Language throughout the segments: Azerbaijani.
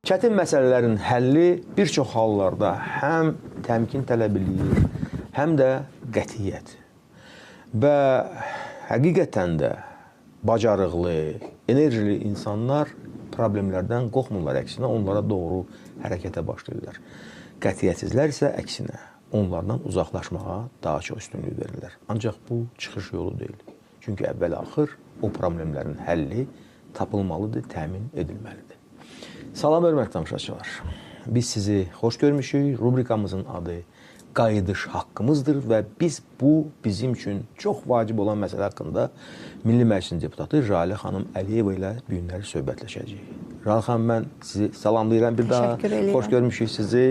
Çətin məsələlərin həlli bir çox hallarda həm təmkin tələb edir, həm də qətiyyət. Və həqiqətən də bacarıqlı, enerjili insanlar problemlərdən qorxmurlar, əksinə onlara doğru hərəkətə başlayırlar. Qətiyyətsizlər isə əksinə onlardan uzaqlaşmağa daha çox üstünlük verirlər. Ancaq bu çıxış yolu deyil. Çünki əvvəl-axır o problemlərin həlli tapılmalıdır, təmin edilməlidir. Salam, hörmətli tamaşaçılar. Biz sizi xoş görmüşük. Rubrikamızın adı Qayıdış haqqımızdır və biz bu bizim üçün çox vacib olan məsələ haqqında Milli Məclisin deputatı Jalə xanım Əliyeva ilə bu günləri söhbətləşəcəyik. Jalə xanım, mən sizi salamlayıram bir daha. Xoş görmüşük sizi.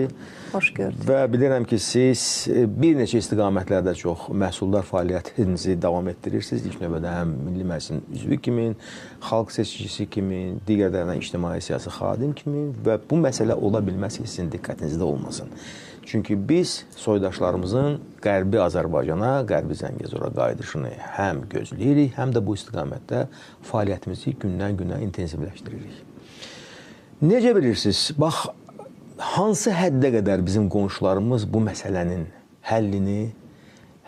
Xoş gördük. Və bilirəm ki, siz bir neçə istiqamətlərdə çox məhsuldar fəaliyyətinizi davam etdirirsiniz. İlk növbədə həm Milli Məclisin üzvü kimi, xalq seçicisi kimi, digər tərəfdən ictimai siyasi xadim kimi və bu məsələ ola bilməz ki, sizin diqqətinizdə olmasın. Çünki biz soydaşlarımızın Qərbi Azərbaycana, Qərbi Zəngəzura qayıdışını həm gözləyirik, həm də bu istiqamətdə fəaliyyətimizi gündən-günə intensivləşdiririk. Necə bilirsiniz, bax, hansı həddə qədər bizim qonşularımız bu məsələnin həllini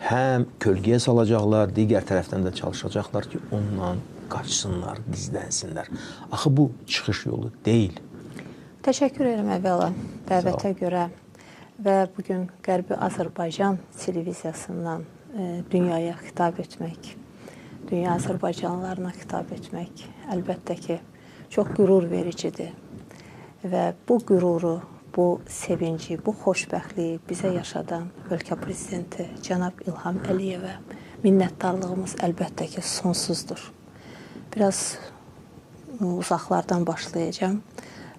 həm kölgəyə salacaqlar, digər tərəfdən də çalışacaqlar ki, ondan qaçsınlar, gizlənsinlər. Axı bu çıxış yolu deyil. Təşəkkür edirəm əvvəla dəvətə görə. Və bugün Qərbi Azərbaycan televiziyasından dünyaya xitab etmək, dünya Azərbaycanlılarına xitab etmək əlbəttə ki, çox qürur vericidir. Və bu qüruru, bu sevinci, bu xoşbəxtliyi bizə yaşadan ölkə prezidenti cənab İlham Əliyevə minnətdarlığımız əlbəttə ki, sonsuzdur. Biraz uzaqlardan başlayacağım.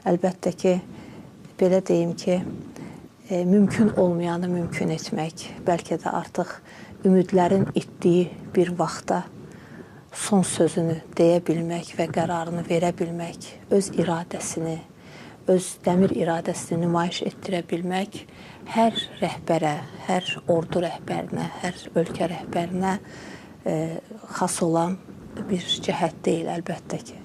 Əlbəttə ki, belə deyim ki, mümkün olmayanı mümkün etmək, bəlkə də artıq ümidlərin itdiyi bir vaxtda son sözünü deyə bilmək və qərarını verə bilmək, öz iradəsini, öz dəmir iradəsini nümayiş etdirə bilmək hər rəhbərə, hər ordu rəhbərinə, hər ölkə rəhbərinə xas olan bir cəhət deyil əlbəttə ki.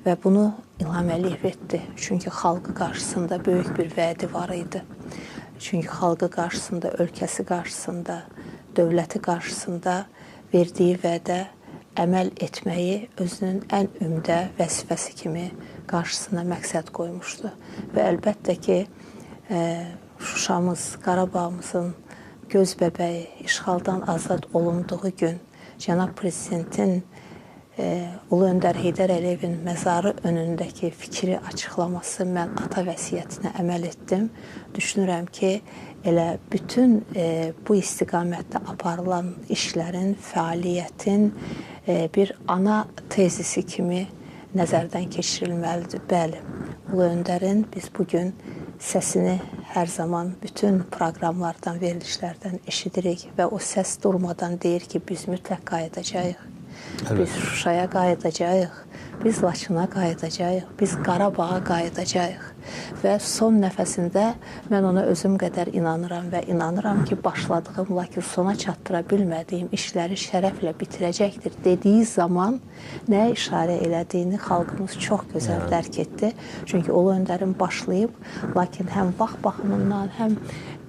Və bunu İlham Əliyev etdi. Çünki xalqı qarşısında böyük bir vədi var idi. Çünki xalqı qarşısında, ölkəsi qarşısında, dövləti qarşısında verdiyi vədə əməl etməyi özünün ən ümdə vəzifəsi kimi qarşısına məqsəd qoymuşdu. Və əlbəttə ki, Şuşamız, Qarabağımızın göz bəbəyi, işğaldan azad olunduğu gün cənab prezidentin Ulu Öndər Heydər Əliyevin məzarı önündəki fikri açıqlaması, mən ata vəsiyyətinə əməl etdim. Düşünürəm ki, elə bütün bu istiqamətdə aparılan işlərin, fəaliyyətin bir ana tezisi kimi nəzərdən keçirilməlidir. Bəli, Ulu Öndərin biz bugün səsini hər zaman bütün proqramlardan, verilişlərdən eşidirik və o səs durmadan deyir ki, biz mütləq qayıdacağıq. Biz Şuşaya qayıdacağıq, biz Laçına qayıdacağıq, biz Qarabağa qayıdacağıq. Və son nəfəsində mən ona özüm qədər inanıram və inanıram ki, başladığım, lakin sona çatdıra bilmədiyim işləri şərəflə bitirəcəkdir dediyi zaman nəyə işarə elədiyini xalqımız çox gözəl dərk etdi. Çünki Ulu Öndərin başlayıb, lakin həm vaxt baxımından, həm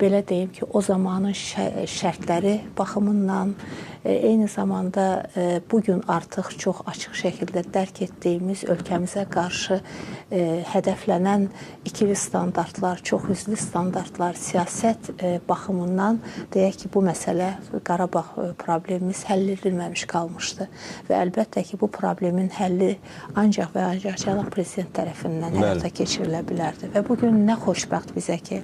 belə deyim ki, o zamanın şərtləri baxımından, eyni zamanda bugün artıq çox açıq şəkildə dərk etdiyimiz ölkəmizə qarşı hədəflənən ikili standartlar, çox üzlü standartlar, siyasət baxımından deyək ki, bu məsələ Qarabağ problemimiz həll edilməmiş qalmışdı. Və əlbəttə ki, bu problemin həlli ancaq və ancaq cənab prezident tərəfindən həyata keçirilə bilərdi. Və bugün nə xoşbəxt bizə ki,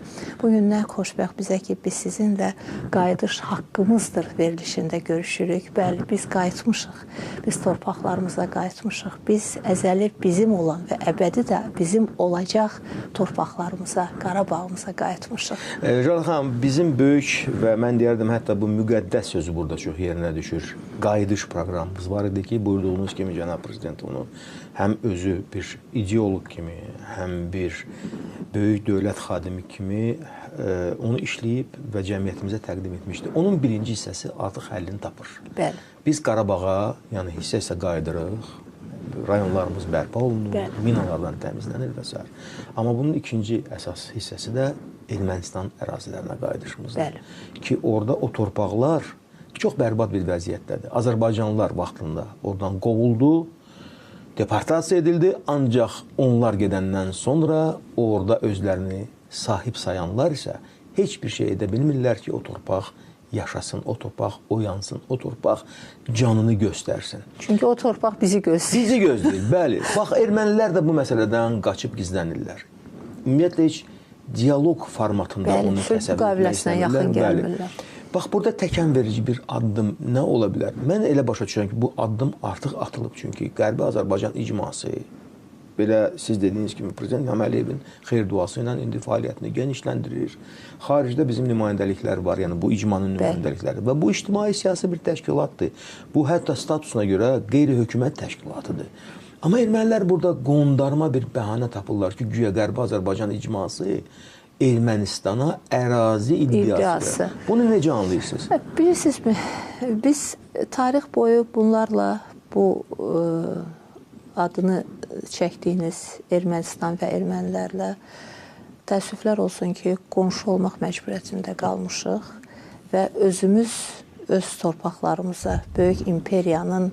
biz sizinlə qayıdış haqqımızdır verilişində görüşürük. Bəli, biz qayıtmışıq, biz torpaqlarımıza qayıtmışıq, biz əzəli bizim olan və əbədi də bizim olacaq torpaqlarımıza, Qarabağımıza qayıtmışıq. Jalə xanım, bizim böyük və mən deyərdim hətta bu müqəddəs sözü burada çox yerinə düşür. Qayıdış proqramımız var idi ki, buyurduğunuz kimi cənab prezident onu həm özü bir ideolog kimi, həm bir böyük dövlət xadimi kimi onu işləyib və cəmiyyətimizə təqdim etmişdi. Onun birinci hissəsi artıq həllini tapır. Bəli. Biz Qarabağa, yəni hissə-hissə qayıdırıq rayonlarımız bərpa olunur, Bəli. minalardan təmizlənir və s. Amma bunun ikinci əsas hissəsi də Ermənistan ərazilərinə qayıdışımızdır. Bəli. Ki, orada o torpaqlar çox bərbad bir vəziyyətdədir. Azərbaycanlılar vaxtında oradan qovuldu, deportasiya edildi, ancaq onlar gedəndən sonra orada özlərini sahib sayanlar isə heç bir şey edə bilmirlər ki, o torpaq yaşasın, o torpaq oyansın, o torpaq canını göstərsin. Çünki o torpaq bizi gözləyir. Bizi gözləyir, bəli. Bax, ermənilər də bu məsələdən qaçıb gizlənirlər. Ümumiyyətlə, heç dialoq formatında onu təsəvvür müqaviləsinə yaxın gəlmirlər. Bax, burada təkən verici bir addım nə ola bilər? Mən elə başa düşürəm ki, bu addım artıq atılıb. Çünki Qərbi Azərbaycan icması, belə siz dediyiniz kimi, Prezident İlham Əliyevin xeyir duası ilə indi fəaliyyətini genişləndirir. Xaricdə bizim nümayəndəliklər var, yəni bu icmanın nümayəndəlikləri. Və bu ictimai-siyasi bir təşkilatdır. Bu, hətta statusuna görə qeyri-hökumət təşkilatıdır. Amma ermənilər burada qondarma bir bəhanə tapırlar ki, güya Qərbi Azərbaycan icması Ermənistana ərazi iddiası. Bunu necə anlayırsınız? Bilirsinizmi, biz tarix boyu bunlarla bu adını çəkdiyiniz Ermənistan və ermənilərlə təəssüflər olsun ki, qonşu olmaq məcburiyyətində qalmışıq və özümüz öz torpaqlarımıza böyük imperiyanın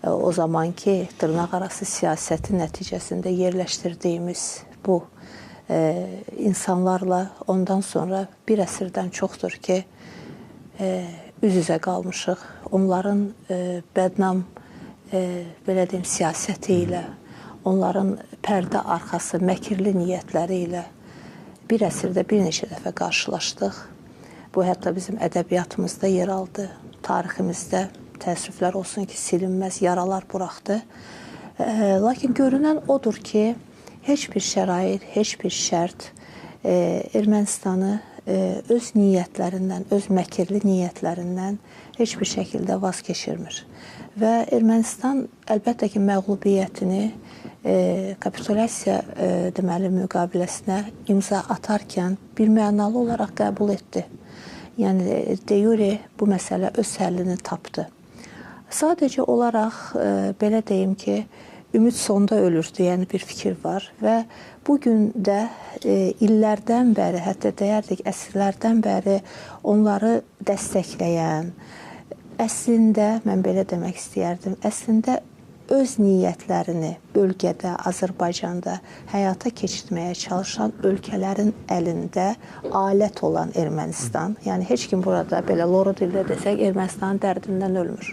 o zamanki dırnaqarası siyasəti nəticəsində yerləşdirdiyimiz bu insanlarla ondan sonra bir əsrdən çoxdur ki, üz-üzə qalmışıq. Onların bədnam, belə deyim, siyasəti ilə, onların pərdə arxası, məkirli niyyətləri ilə bir əsrdə bir neçə dəfə qarşılaşdıq. Bu, hətta bizim ədəbiyyatımızda yer aldı, tariximizdə təəssüflər olsun ki, silinməz yaralar buraxdı. Lakin görünən odur ki, heç bir şərait, heç bir şərt Ermənistanı öz niyyətlərindən, öz məkirli niyyətlərindən heç bir şəkildə vaz keçirmir. Və Ermənistan əlbəttə ki, məğlubiyyətini kapitulyasiya deməli müqaviləsinə imza atarkən bir mənalı olaraq qəbul etdi. Yəni, de jure bu məsələ öz həllini tapdı. Sadəcə olaraq, belə deyim ki, ümid sonda ölür deyən bir fikir var və bugün də illərdən bəri, hətta deyərdik əsrlərdən bəri onları dəstəkləyən, əslində, mən belə demək istəyərdim, əslində öz niyyətlərini bölgədə, Azərbaycanda həyata keçirməyə çalışan ölkələrin əlində alət olan Ermənistan, yəni heç kim burada belə loru dildə desək Ermənistanın dərdindən ölmür.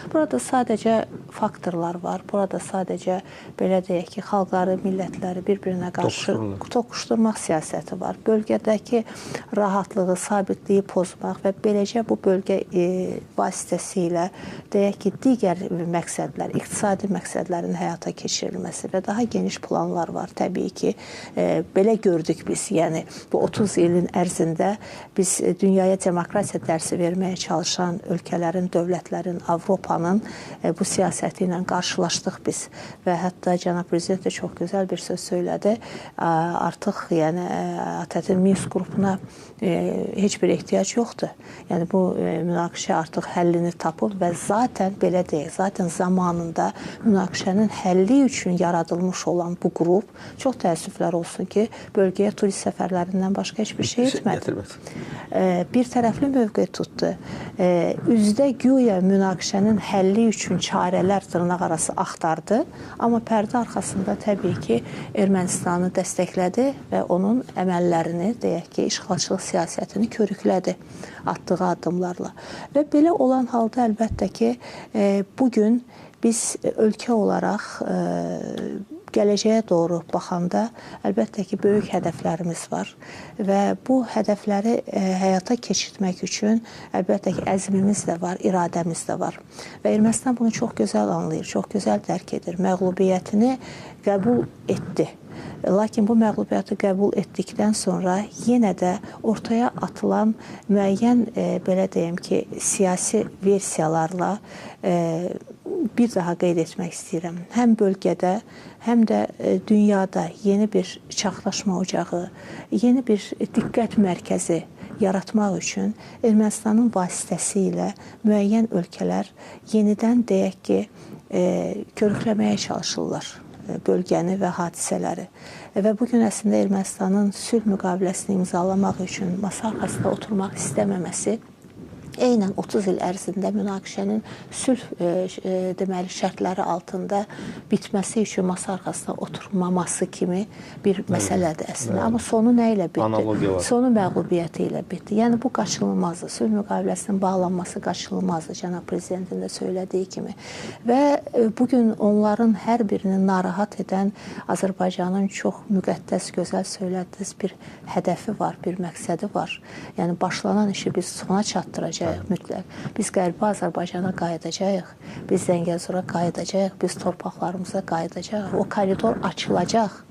Burada sadəcə faktorlar var, burada sadəcə belə deyək ki, xalqları, millətləri bir-birinə qarşı toqquşdurmaq siyasəti var. Bölgədəki rahatlığı, sabitliyi pozmaq və beləcə bu bölgə vasitəsilə deyək ki, digər məqsədlər, iqtisadi məqsədlərin həyata keçirilməsi və daha geniş planlar var. Təbii ki, belə gördük biz, yəni bu 30 ilin ərzində biz dünyaya demokratiya dərsi verməyə çalışan ölkələrin, dövlətlərin, Avropanın bu siyasəti ilə qarşılaşdıq biz və hətta cənab prezident də çox gözəl bir söz söylədi. Artıq yəni ATƏT-in Minsk qrupuna heç bir ehtiyac yoxdur. Yəni bu münaqişə artıq həllini tapıb və zaten belə deyək, zaten zamanında münaqişənin həlli üçün yaradılmış olan bu qrup çox təəssüflər olsun ki, bölgəyə turist səfərlərindən başqa heç bir şey etmədi. Bir tərəfli mövqe tutdu. Üzdə güya münaqişənin həlli üçün çarələr dırnaqarası axtardı, amma pərdə arxasında təbii ki, Ermənistanı dəstəklədi və onun əməllərini, deyək ki, işğalçılıq siyasətini körüklədi atdığı addımlarla. Və belə olan halda əlbəttə ki, bugün biz ölkə olaraq gələcəyə doğru baxanda əlbəttə ki, böyük hədəflərimiz var və bu hədəfləri həyata keçirtmək üçün əlbəttə ki, əzmimiz də var, iradəmiz də var. Və Ermənistan bunu çox gözəl anlayır, çox gözəl dərk edir. Məğlubiyyətini qəbul etdi. Lakin bu məğlubiyyəti qəbul etdikdən sonra yenə də ortaya atılan müəyyən, belə deyim ki, siyasi versiyalarla bir daha qeyd etmək istəyirəm. Həm bölgədə, həm də dünyada yeni bir çaxlaşma ocağı, yeni bir diqqət mərkəzi yaratmaq üçün Ermənistanın vasitəsilə müəyyən ölkələr yenidən deyək ki, körükləməyə çalışırlar bölgəni və hadisələri. Və bugün əslində Ermənistanın sülh müqaviləsini imzalamaq üçün masa arxasında oturmaq istəməməsi eynən 30 il ərzində münaqişənin sülh deməli şərtləri altında bitməsi üçün masa arxasında oturmaması kimi bir məsələdir əslində. Amma sonu nə ilə bitdi? Sonu məğlubiyyəti ilə bitdi. Yəni bu qaçılmazdır. Sülh müqaviləsinin bağlanması qaçılmazdır, cənab prezidentin də söylediyi kimi. Və bugün onların hər birini narahat edən Azərbaycanın çox müqəddəs, gözəl söylədiniz bir hədəfi var, bir məqsədi var. Yəni başlanan işi biz sona çatdıracağıq. Mütləq. Biz Qərbi Azərbaycana qayıdacağıq, biz Zəngəzura qayıdacağıq, biz torpaqlarımıza qayıdacağıq. O koridor açılacaq.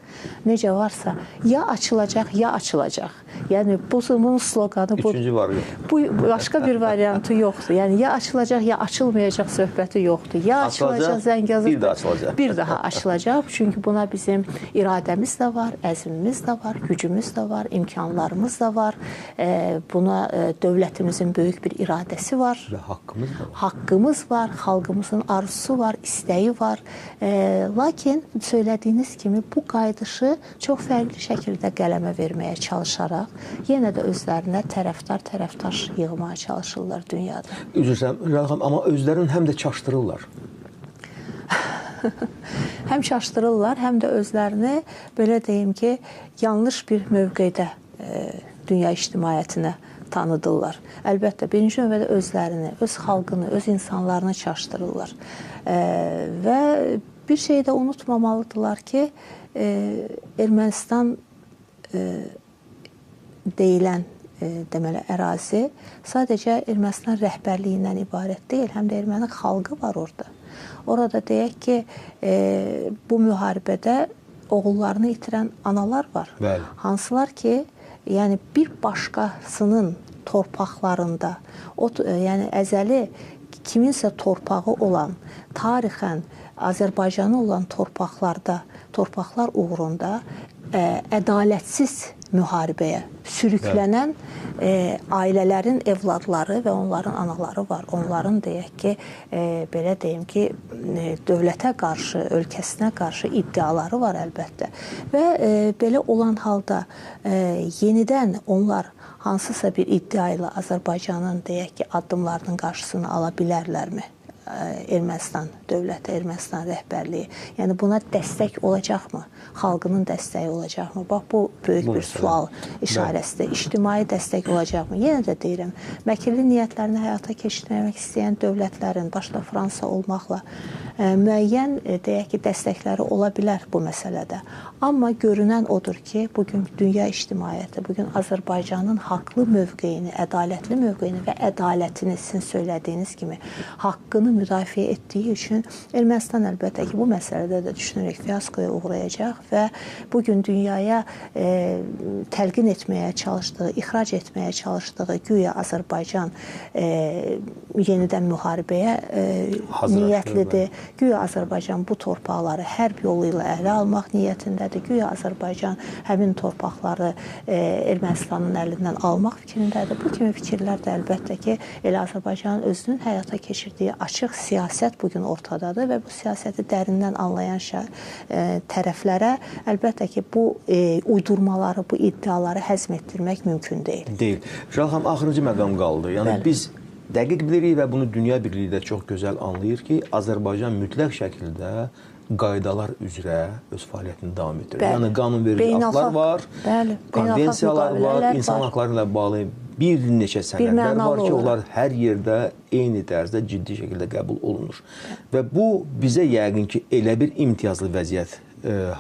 Necə varsa, ya açılacaq, ya açılacaq. Yəni, bunun sloqanı bu. Üçüncü var yox. Bu, başqa bir variantı yoxdur. Yəni, ya açılacaq, ya açılmayacaq söhbəti yoxdur. Ya açılacaq, Zəngəzur. Bir daha açılacaq. Bir daha açılacaq. Çünki buna bizim iradəmiz də var, əzmimiz də var, gücümüz də var, imkanlarımız da var. Buna dövlətimizin böyük bir iradəsi var. Və haqqımız da var. Haqqımız var, xalqımızın arzusu var, istəyi var. Lakin söylədiyiniz kimi bu qayıdışı çox fərqli şəkildə qələmə verməyə çalışaraq, yenə də özlərinə tərəfdaş yığmağa çalışırlar dünyada. Üzr istəyirəm, amma özlərini həm də çaşdırırlar. Həm çaşdırırlar, həm də özlərini, belə deyim ki, yanlış bir mövqedə dünya ictimaiyyətinə tanıdırlar. Əlbəttə, birinci növbədə özlərini, öz xalqını, öz insanlarını çaşdırırlar. Və bir şey də unutmamalıdırlar ki, Ermənistan deyilən deməli ərazi sadəcə Ermənistan rəhbərliyindən ibarət deyil, həm də erməni xalqı var orada. Orada deyək ki, bu müharibədə oğullarını itirən analar var. Bəli. Hansılar ki, yəni bir başqasının torpaqlarında, yəni əzəli kiminsə torpağı olan, tarixən Azərbaycanı olan torpaqlar uğrunda ədalətsiz müharibəyə sürüklənən ailələrin evladları və onların anaları var. Onların deyək ki, belə deyim ki, dövlətə qarşı, ölkəsinə qarşı iddiaları var əlbəttə. Və belə olan halda yenidən onlar hansısa bir iddia ilə Azərbaycanın deyək ki, addımlarının qarşısını ala bilərlərmi? Ermənistan dövləti, Ermənistan rəhbərliyi. Yəni buna dəstək olacaqmı? Xalqının dəstəyi olacaqmı? Bax, bu böyük bir sual işarəsidir. İctimai dəstək olacaqmı? Yenə də deyirəm, məkirli niyyətlərini həyata keçirmək istəyən dövlətlərin, başda Fransa olmaqla, müəyyən, deyək ki, dəstəkləri ola bilər bu məsələdə. Amma görünən odur ki, bugün dünya ictimaiyyəti, bugün Azərbaycanın haqlı mövqeyini, ədalətli mövqeyini və ədalətini sizin söylədiyiniz kimi haqqını müdafiə etdiyi üçün Ermənistan əlbəttə ki, bu məsələdə də düşünürək fiyaskoya uğrayacaq və bugün dünyaya təlqin etməyə çalışdığı, ixrac etməyə çalışdığı güya Azərbaycan yenidən müharibəyə niyyətlidir. Güya Azərbaycan bu torpaqları hərb yolu ilə ələ almaq niyyətindədir. Güya Azərbaycan həmin torpaqları Ermənistanın əlindən almaq fikrindədir. Bu kimi fikirlər də əlbəttə ki, elə Azərbaycanın özünün həyata keçirdiyi açıq siyasət bugün ortadadır və bu siyasəti dərindən anlayan tərəflərə əlbəttə ki, bu uydurmaları, bu iddiaları həzm etdirmək mümkün deyil. Deyil. Şaham, axırıncı məqam qaldı. Yəni biz dəqiq bilirik və bunu dünya birliyi də çox gözəl anlayır ki, Azərbaycan mütləq şəkildə qaydalar üzrə öz fəaliyyətini davam etdirir. Yəni qanunverici aktlar var, konvensiyalar var, insan haqları ilə bağlı bir neçə sənədlər var ki, onlar hər yerdə eyni tərzdə ciddi şəkildə qəbul olunur. Və bu bizə yəqin ki, elə bir imtiyazlı vəziyyət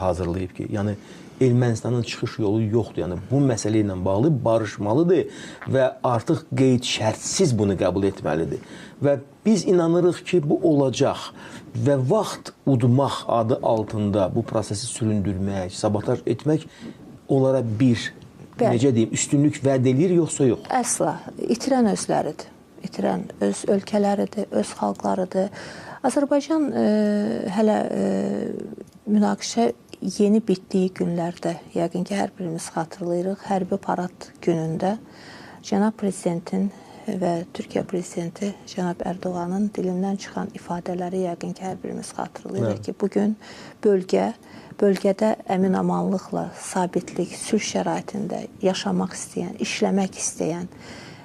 hazırlayıb ki, yəni Ermənistanın çıxış yolu yoxdur. Yəni bu məsələ ilə bağlı barışmalıdır və artıq qeyd şərtsiz bunu qəbul etməlidir. Və biz inanırıq ki, bu olacaq və vaxt udmaq adı altında bu prosesi süründürmək, sabotaj etmək onlara bir, necə deyim, üstünlük vəd edir, yoxsa yox? Əsla. İtirən özləridir. İtirən öz ölkələridir, öz xalqlarıdır. Azərbaycan hələ münaqişə yeni bitdiyi günlərdə, yəqin ki, hər birimiz xatırlayırıq, hərbi parad günündə cənab prezidentin və Türkiyə prezidenti cənab Ərdoğanın dilindən çıxan ifadələri yəqin ki, hər birimiz xatırlayırıq ki, bugün bölgədə əmin-amanlıqla, sabitlik, sülh şəraitində yaşamaq istəyən, işləmək istəyən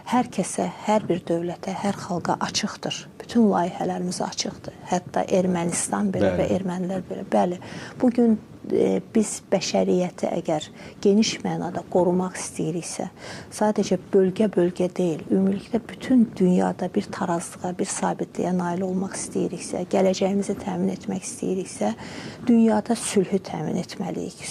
hər kəsə, hər bir dövlətə, hər xalqa açıqdır. Bütün layihələrimiz açıqdır. Hətta Ermənistan belə və ermənilər belə. Bəli, bugün biz bəşəriyyəti əgər geniş mənada qorumaq istəyiriksə, sadəcə bölgə-bölgə deyil, ümumilikdə bütün dünyada bir tarazlığa, bir sabitliyə nail olmaq istəyiriksə, gələcəyimizi təmin etmək istəyiriksə, dünyada sülhü təmin etməliyik.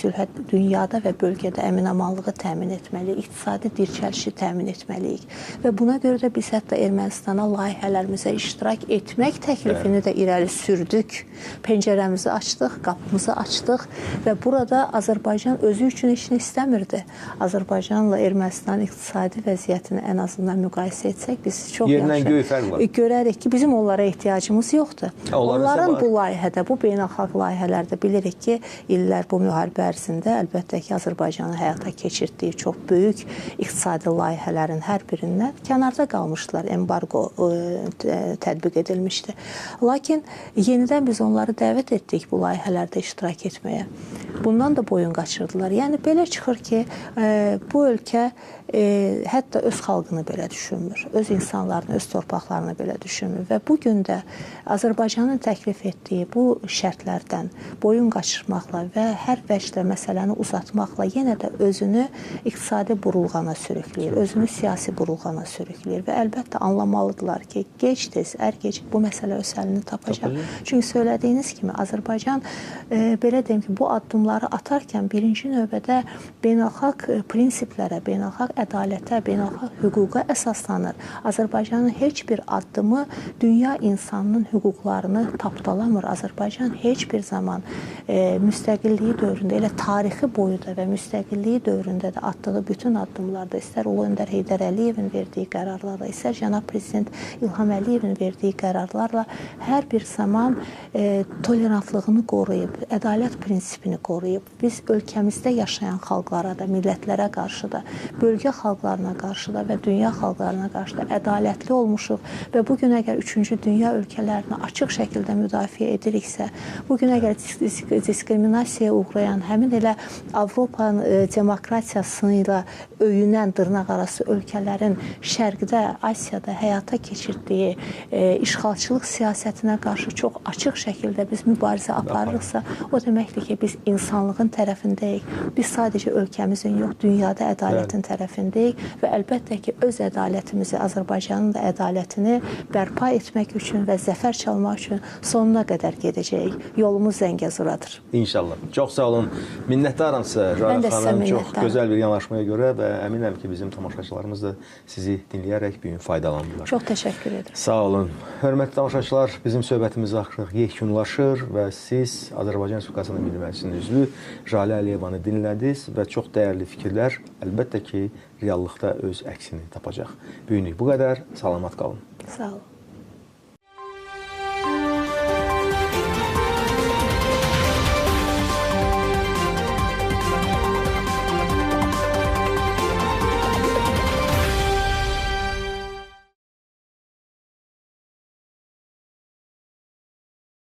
Dünyada və bölgədə əmin-amanlığı təmin etməliyik, iqtisadi dirçəlişi təmin etməliyik. Və buna görə də biz hətta Ermənistana layihələrimizə iştirak etmək təklifini də irəli sürdük. Pəncərəmizi açdıq, qapımızı açdıq. Və burada Azərbaycan özü üçün işini istəmirdi. Azərbaycanla Ermənistan iqtisadi vəziyyətini ən azından müqayisə etsək, biz çox yaxşı görərik ki, bizim onlara ehtiyacımız yoxdur. Onların bu layihədə, bu beynəlxalq layihələrdə bilirik ki, illər bu müharibə ərzində əlbəttə ki, Azərbaycanın həyata keçirdiyi çox böyük iqtisadi layihələrin hər birindən kənarda qalmışdılar, embargo tətbiq edilmişdi. Lakin yenidən biz onları dəvət etdik bu layihələrdə iştirak etməyə. Bundan da boyun qaçırdılar. Yəni, belə çıxır ki, bu ölkə hətta öz xalqını belə düşünmür, öz insanlarını, öz torpaqlarını belə düşünmür və bugün də Azərbaycanın təklif etdiyi bu şərtlərdən boyun qaçırmaqla və hər vəcdə məsələni uzatmaqla yenə də özünü iqtisadi burulğana sürükləyir, özünü siyasi burulğana sürükləyir və əlbəttə anlamalıdırlar ki, gec-tez, ər-gec bu məsələ öz əlini tapacaq. Çünki söylədiyiniz kimi Azərbaycan, belə deyim ki, bu addımları atarkən birinci növbədə beynəlxalq prinsiplərə, beynəlxalq ədalətə, beynəlxalq hüquqa əsaslanır. Azərbaycanın heç bir addımı dünya insanının hüquqlarını tapdalamır. Azərbaycan heç bir zaman müstəqilliyi dövründə, elə tarixi boyuda və müstəqilliyi dövründə də atdığı bütün addımlarda, istər Ulu Öndər Heydər Əliyevin verdiyi qərarlarla, istər cənab prezident İlham Əliyevin verdiyi qərarlarla hər bir zaman tolerantlığını qoruyub, ədalət prinsipini qoruyub. Biz ölkəmizdə yaşayan xalqlara da, millətlərə qarşı da, bölgə xalqlarına qarşı da və dünya xalqlarına qarşı da ədalətli olmuşuq və bugün əgər 3-cü dünya ölkələrini açıq şəkildə müdafiə ediriksə, bugün əgər diskriminasiyaya uğrayan, həmin elə Avropanın demokratiyasını ilə öyünən dırnaqarası ölkələrin Şərqdə, Asiyada həyata keçirdiyi işğalçılıq siyasətinə qarşı çox açıq şəkildə biz mübarizə aparırıqsa, o deməkdir ki, biz insanlığın tərəfindəyik. Biz sadəcə ölkəmizin yox, dünyada ədalətin tərəfindəyik və əlbəttə ki, öz ədalətimizi, Azərbaycanın da ədalətini bərpa etmək üçün və zəfər çalmaq üçün sonuna qədər gedəcəyik. Yolumuz Zəngəzuradır. İnşallah. Çox sağ olun. Minnətdaram sizə, Ralə xanım. Çox gözəl bir yanaşmaya görə və əminəm ki, bizim tamaşaçılarımız da sizi dinləyərək bir gün faydalandılar. Çox təşəkkür edirəm. Sağ olun. Hörmətli tamaşaçılar, bizim söhbətimiz artıq yekunlaşır və siz Azərbaycan Respublikasının Milli Məclisinin üzvü Jalə Əliyevanı dinlədiniz və çox dəyərli fikirlər əlbəttə ki, reallıqda öz əksini tapacaq. Bu günlük bu qədər. Salamat qalın. Sağ olun.